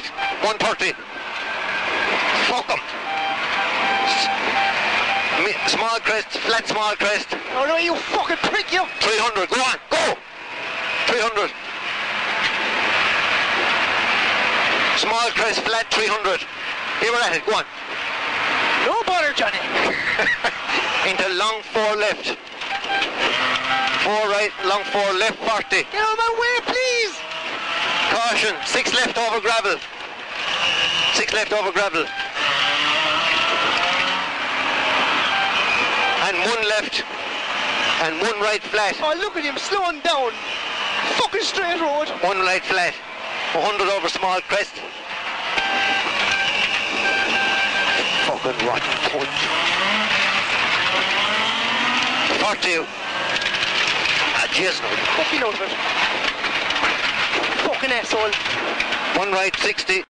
flat, 130. Fuck 'em. Small crest, flat small crest. Oh no, you fucking prick, you! 300, go on, go! 300. Small crest, flat 300. Here we're at it, go on. No bother, Johnny. Into long 4 left. 4 right, long 4 left, 40. Get out of my way, please! Caution, 6 left over gravel. 6 left over gravel. And 1 left. And 1 right flat. Oh, look at him slowing down. Fucking straight road. 1 right flat. 100 over small crest. Fucking rotten cunt. 40. Ah, jeez, no. Fucking out of it. Fucking asshole. 1 right, 60.